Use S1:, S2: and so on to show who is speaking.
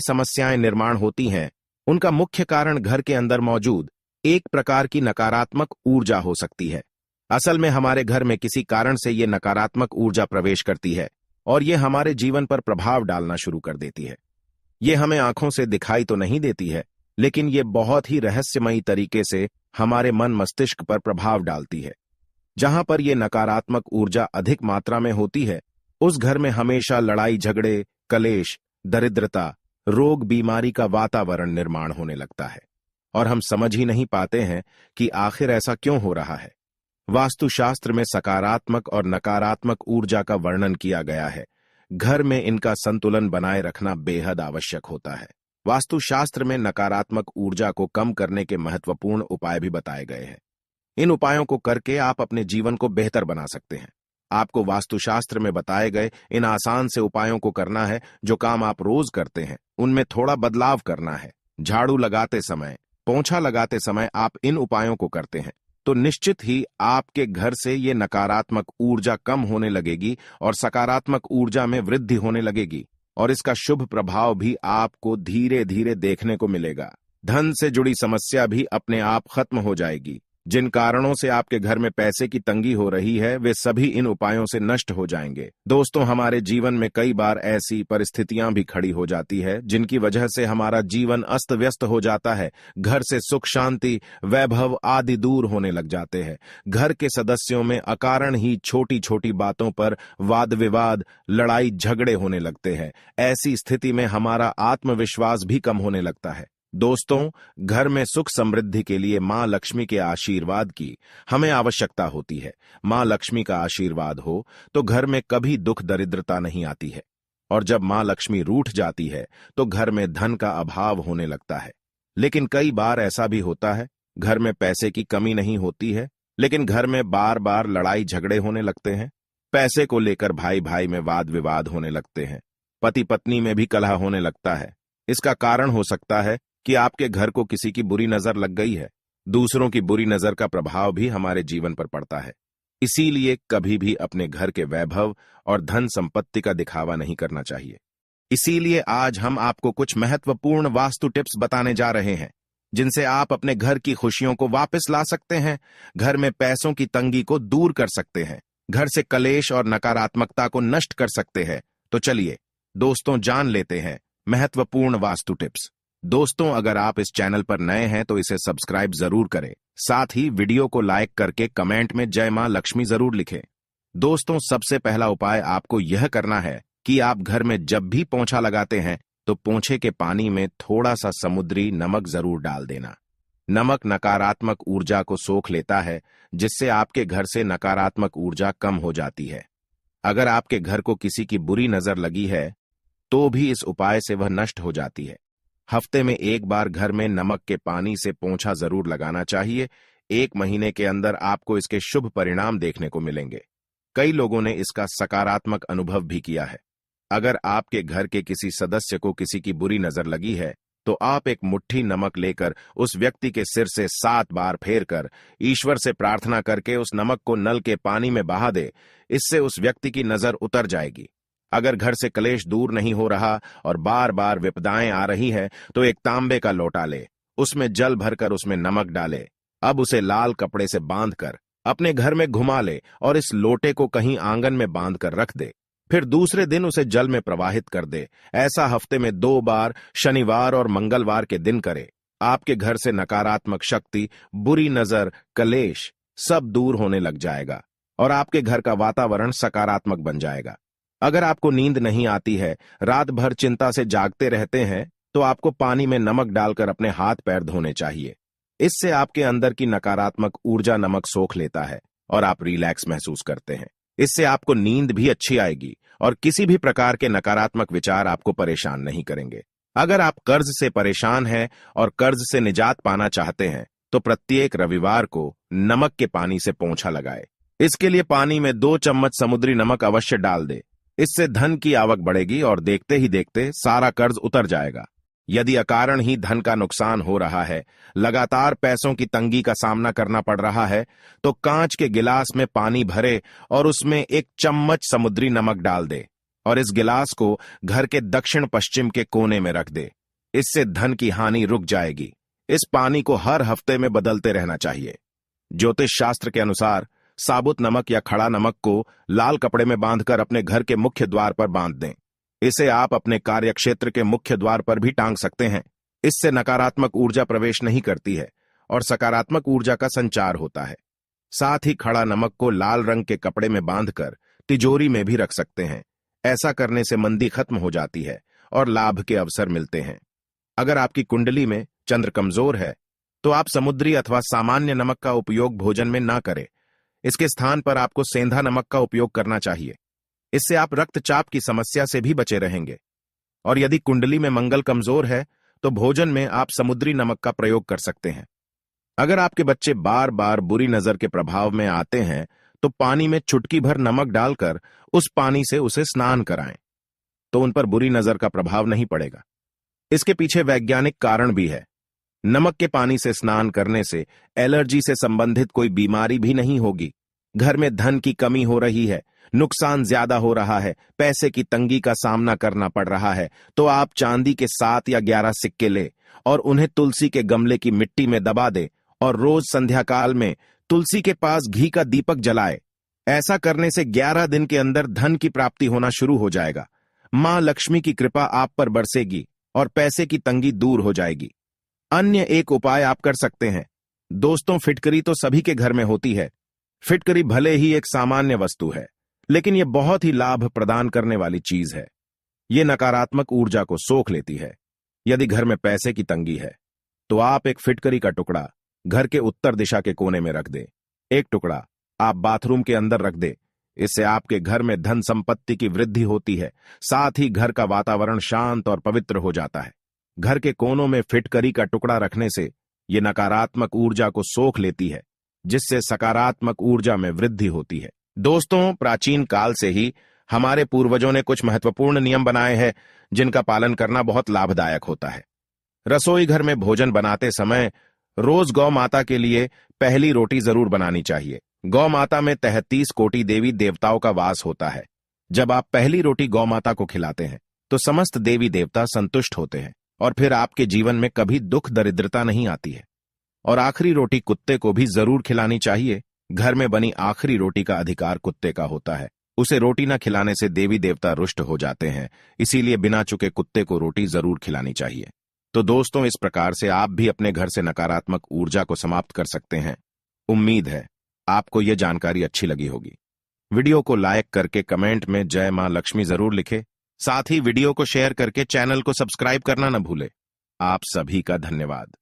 S1: समस्याएं निर्माण होती हैं, उनका मुख्य कारण घर के अंदर मौजूद एक प्रकार की नकारात्मक ऊर्जा हो सकती है। असल में हमारे घर में किसी कारण से ये नकारात्मक ऊर्जा प्रवेश करती है और ये हमारे जीवन पर प्रभाव डालना शुरू कर देती है। ये हमें आंखों से दिखाई तो नहीं देती है, लेकिन ये बहुत ही रहस्यमयी तरीके से हमारे मन मस्तिष्क पर प्रभाव डालती है। जहां पर यह नकारात्मक ऊर्जा अधिक मात्रा में होती है, उस घर में हमेशा लड़ाई झगड़े, कलेश, दरिद्रता, रोग बीमारी का वातावरण निर्माण होने लगता है और हम समझ ही नहीं पाते हैं कि आखिर ऐसा क्यों हो रहा है। वास्तुशास्त्र में सकारात्मक और नकारात्मक ऊर्जा का वर्णन किया गया है। घर में इनका संतुलन बनाए रखना बेहद आवश्यक होता है। वास्तुशास्त्र में नकारात्मक ऊर्जा को कम करने के महत्वपूर्ण उपाय भी बताए गए हैं। इन उपायों को करके आप अपने जीवन को बेहतर बना सकते हैं। आपको वास्तुशास्त्र में बताए गए इन आसान से उपायों को करना है। जो काम आप रोज करते हैं उनमें थोड़ा बदलाव करना है। झाड़ू लगाते समय, पोंछा लगाते समय आप इन उपायों को करते हैं तो निश्चित ही आपके घर से ये नकारात्मक ऊर्जा कम होने लगेगी और सकारात्मक ऊर्जा में वृद्धि होने लगेगी और इसका शुभ प्रभाव भी आपको धीरे धीरे देखने को मिलेगा। धन से जुड़ी समस्या भी अपने आप खत्म हो जाएगी। जिन कारणों से आपके घर में पैसे की तंगी हो रही है, वे सभी इन उपायों से नष्ट हो जाएंगे। दोस्तों, हमारे जीवन में कई बार ऐसी परिस्थितियां भी खड़ी हो जाती है जिनकी वजह से हमारा जीवन अस्त व्यस्त हो जाता है। घर से सुख शांति, वैभव आदि दूर होने लग जाते हैं। घर के सदस्यों में अकारण ही छोटी छोटी बातों पर वाद विवाद, लड़ाई झगड़े होने लगते हैं। ऐसी स्थिति में हमारा आत्मविश्वास भी कम होने लगता है। दोस्तों, घर में सुख समृद्धि के लिए मां लक्ष्मी के आशीर्वाद की हमें आवश्यकता होती है। मां लक्ष्मी का आशीर्वाद हो तो घर में कभी दुख दरिद्रता नहीं आती है और जब मां लक्ष्मी रूठ जाती है तो घर में धन का अभाव होने लगता है। लेकिन कई बार ऐसा भी होता है, घर में पैसे की कमी नहीं होती है, लेकिन घर में बार बार लड़ाई झगड़े होने लगते हैं। पैसे को लेकर भाई भाई में वाद विवाद होने लगते हैं। पति पत्नी में भी कलह होने लगता है। इसका कारण हो सकता है कि आपके घर को किसी की बुरी नजर लग गई है। दूसरों की बुरी नजर का प्रभाव भी हमारे जीवन पर पड़ता है। इसीलिए कभी भी अपने घर के वैभव और धन संपत्ति का दिखावा नहीं करना चाहिए। इसीलिए आज हम आपको कुछ महत्वपूर्ण वास्तु टिप्स बताने जा रहे हैं जिनसे आप अपने घर की खुशियों को वापस ला सकते हैं, घर में पैसों की तंगी को दूर कर सकते हैं, घर से कलेश और नकारात्मकता को नष्ट कर सकते हैं। तो चलिए दोस्तों, जान लेते हैं महत्वपूर्ण वास्तु टिप्स। दोस्तों, अगर आप इस चैनल पर नए हैं तो इसे सब्सक्राइब जरूर करें। साथ ही वीडियो को लाइक करके कमेंट में जय मां लक्ष्मी जरूर लिखें। दोस्तों, सबसे पहला उपाय आपको यह करना है कि आप घर में जब भी पोंछा लगाते हैं तो पोंछे के पानी में थोड़ा सा समुद्री नमक जरूर डाल देना। नमक नकारात्मक ऊर्जा को सोख लेता है, जिससे आपके घर से नकारात्मक ऊर्जा कम हो जाती है। अगर आपके घर को किसी की बुरी नजर लगी है तो भी इस उपाय से वह नष्ट हो जाती है। हफ्ते में एक बार घर में नमक के पानी से पोंछा जरूर लगाना चाहिए। 1 महीने के अंदर आपको इसके शुभ परिणाम देखने को मिलेंगे। कई लोगों ने इसका सकारात्मक अनुभव भी किया है। अगर आपके घर के किसी सदस्य को किसी की बुरी नजर लगी है तो आप एक मुट्ठी नमक लेकर उस व्यक्ति के सिर से 7 बार फेरकर ईश्वर से प्रार्थना करके उस नमक को नल के पानी में बहा दे। इससे उस व्यक्ति की नजर उतर जाएगी। अगर घर से कलेश दूर नहीं हो रहा और बार बार विपदाएं आ रही है तो एक तांबे का लोटा ले, उसमें जल भरकर उसमें नमक डाले। अब उसे लाल कपड़े से बांधकर अपने घर में घुमा ले और इस लोटे को कहीं आंगन में बांधकर रख दे। फिर दूसरे दिन उसे जल में प्रवाहित कर दे। ऐसा हफ्ते में 2 बार शनिवार और मंगलवार के दिन करे। आपके घर से नकारात्मक शक्ति, बुरी नजर, कलेश सब दूर होने लग जाएगा और आपके घर का वातावरण सकारात्मक बन जाएगा। अगर आपको नींद नहीं आती है, रात भर चिंता से जागते रहते हैं, तो आपको पानी में नमक डालकर अपने हाथ पैर धोने चाहिए। इससे आपके अंदर की नकारात्मक ऊर्जा नमक सोख लेता है और आप रिलैक्स महसूस करते हैं। इससे आपको नींद भी अच्छी आएगी और किसी भी प्रकार के नकारात्मक विचार आपको परेशान नहीं करेंगे। अगर आप कर्ज से परेशान हैं और कर्ज से निजात पाना चाहते हैं तो प्रत्येक रविवार को नमक के पानी से पोंछा लगाए। इसके लिए पानी में 2 चम्मच समुद्री नमक अवश्य डाल दे। इससे धन की आवक बढ़ेगी और देखते ही देखते सारा कर्ज उतर जाएगा। यदि अकारण ही धन का नुकसान हो रहा है, लगातार पैसों की तंगी का सामना करना पड़ रहा है, तो कांच के गिलास में पानी भरे और उसमें 1 चम्मच समुद्री नमक डाल दे। और इस गिलास को घर के दक्षिण पश्चिम के कोने में रख दे। इससे धन की हानि रुक जाएगी। इस पानी को हर हफ्ते में बदलते रहना चाहिए। ज्योतिष शास्त्र के अनुसार साबुत नमक या खड़ा नमक को लाल कपड़े में बांधकर अपने घर के मुख्य द्वार पर बांध दें। इसे आप अपने कार्यक्षेत्र के मुख्य द्वार पर भी टांग सकते हैं। इससे नकारात्मक ऊर्जा प्रवेश नहीं करती है और सकारात्मक ऊर्जा का संचार होता है। साथ ही खड़ा नमक को लाल रंग के कपड़े में बांधकर तिजोरी में भी रख सकते हैं। ऐसा करने से मंदी खत्म हो जाती है और लाभ के अवसर मिलते हैं। अगर आपकी कुंडली में चंद्र कमजोर है तो आप समुद्री अथवा सामान्य नमक का उपयोग भोजन में ना करें। इसके स्थान पर आपको सेंधा नमक का उपयोग करना चाहिए। इससे आप रक्तचाप की समस्या से भी बचे रहेंगे। और यदि कुंडली में मंगल कमजोर है तो भोजन में आप समुद्री नमक का प्रयोग कर सकते हैं। अगर आपके बच्चे बार बार बुरी नजर के प्रभाव में आते हैं तो पानी में चुटकी भर नमक डालकर उस पानी से उसे स्नान कराएं, तो उन पर बुरी नजर का प्रभाव नहीं पड़ेगा। इसके पीछे वैज्ञानिक कारण भी है। नमक के पानी से स्नान करने से एलर्जी से संबंधित कोई बीमारी भी नहीं होगी। घर में धन की कमी हो रही है, नुकसान ज्यादा हो रहा है, पैसे की तंगी का सामना करना पड़ रहा है, तो आप चांदी के 7 या 11 सिक्के ले और उन्हें तुलसी के गमले की मिट्टी में दबा दे और रोज संध्या काल में तुलसी के पास घी का दीपक जलाए। ऐसा करने से 11 दिन के अंदर धन की प्राप्ति होना शुरू हो जाएगा। मां लक्ष्मी की कृपा आप पर बरसेगी और पैसे की तंगी दूर हो जाएगी। अन्य एक उपाय आप कर सकते हैं। दोस्तों, फिटकरी तो सभी के घर में होती है। फिटकरी भले ही एक सामान्य वस्तु है, लेकिन यह बहुत ही लाभ प्रदान करने वाली चीज है। यह नकारात्मक ऊर्जा को सोख लेती है। यदि घर में पैसे की तंगी है तो आप एक फिटकरी का टुकड़ा घर के उत्तर दिशा के कोने में रख दे। एक टुकड़ा आप बाथरूम के अंदर रख दे। इससे आपके घर में धन संपत्ति की वृद्धि होती है। साथ ही घर का वातावरण शांत और पवित्र हो जाता है। घर के कोनों में फिटकरी का टुकड़ा रखने से यह नकारात्मक ऊर्जा को सोख लेती है, जिससे सकारात्मक ऊर्जा में वृद्धि होती है। दोस्तों, प्राचीन काल से ही हमारे पूर्वजों ने कुछ महत्वपूर्ण नियम बनाए हैं जिनका पालन करना बहुत लाभदायक होता है। रसोई घर में भोजन बनाते समय रोज गौ माता के लिए पहली रोटी जरूर बनानी चाहिए। गौ माता में 33 कोटि देवी देवताओं का वास होता है। जब आप पहली रोटी गौ माता को खिलाते हैं तो समस्त देवी देवता संतुष्ट होते हैं और फिर आपके जीवन में कभी दुख दरिद्रता नहीं आती है। और आखिरी रोटी कुत्ते को भी जरूर खिलानी चाहिए। घर में बनी आखिरी रोटी का अधिकार कुत्ते का होता है। उसे रोटी न खिलाने से देवी देवता रुष्ट हो जाते हैं। इसीलिए बिना चुके कुत्ते को रोटी जरूर खिलानी चाहिए। तो दोस्तों, इस प्रकार से आप भी अपने घर से नकारात्मक ऊर्जा को समाप्त कर सकते हैं। उम्मीद है आपको यह जानकारी अच्छी लगी होगी। वीडियो को लाइक करके कमेंट में जय मां लक्ष्मी जरूर लिखें। साथ ही वीडियो को शेयर करके चैनल को सब्सक्राइब करना न भूले। आप सभी का धन्यवाद।